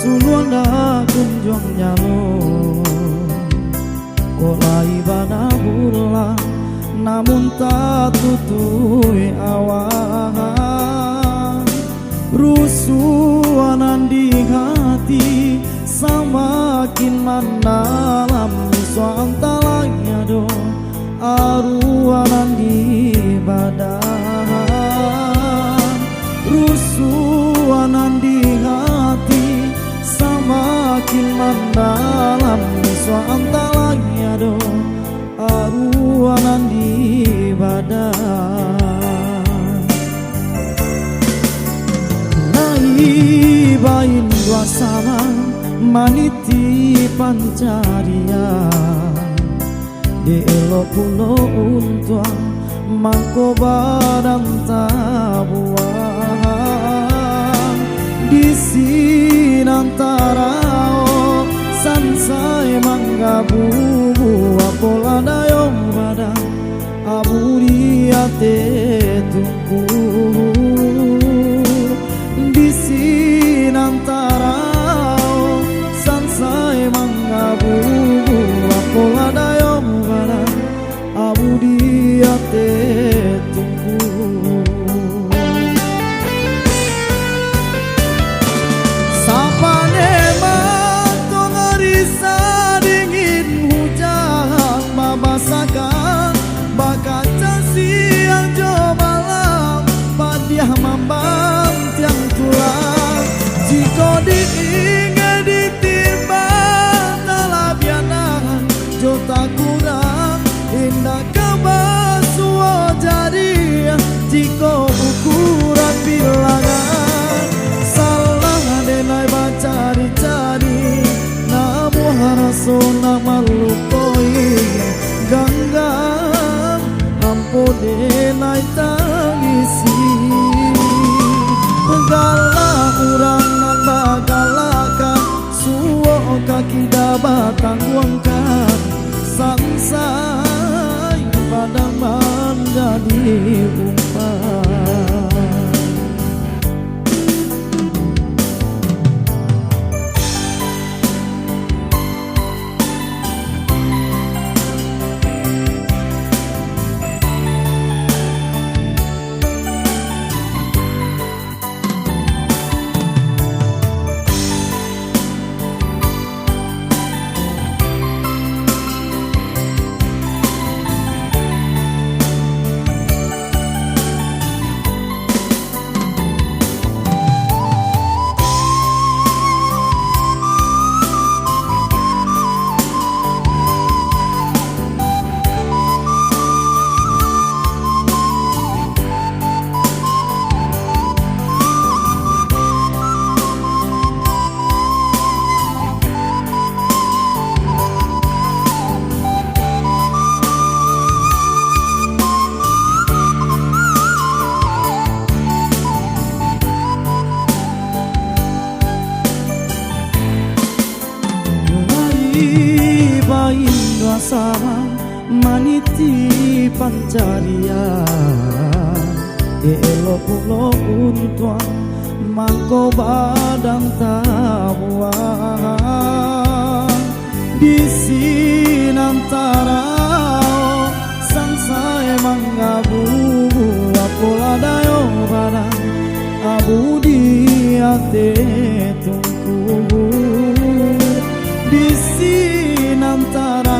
Suluanda kunjung nyalo kolai bana bulan namun tak tutui awan rusuhan di hati semakin mendalam soantalanya do aruanan di badan rusuhan di hati semakin mendalam soantalanya do aruanan di badan naibain dua sama maniti pancaria di elo pulo untua mangko badan tabuan di sinantara sansai manggabu apola dayong badan aburiate tungku di sinantara sansai manggabu apola dayong badan aburiate tungku sapane bakaca siang jo malam padiah mambang tiang tulang jika diingat ditimba talabianan jo tak kurang indah kebasuo jari jika ukuran bilangan salah denai bacari-cari namu harasona malukoi ganggang ampone naik tangisi galak urang nambah galakan suwo kaki dabatang wangkan sansai padang menjadi umpan Indra sama maniti pancaria elo pulo untua mangko badan tabuan di sinantara sansai manggabu apola dayo badan abu di ate tungku di sinantara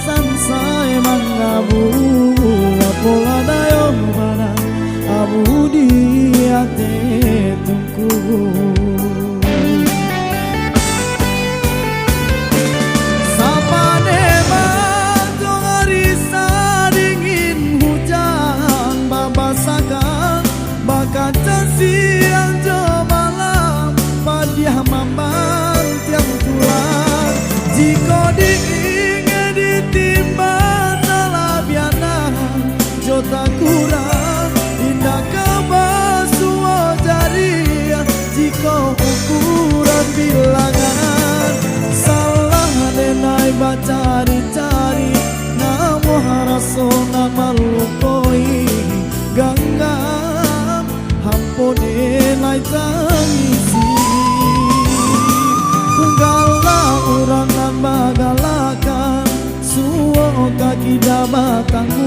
sansai manggabu apola dayong badan abu di ate tungku sapane matong arisa dingin hujan babasakan bakaca siang jo malam padiah mambang tiang tulang jika diingat ditimba talabianan jo tak kurang indah kebasuo jari jika ukuran bilangan salah denai bacari-cari namu harasona malukoi ganggang hampone naik tangisi tangan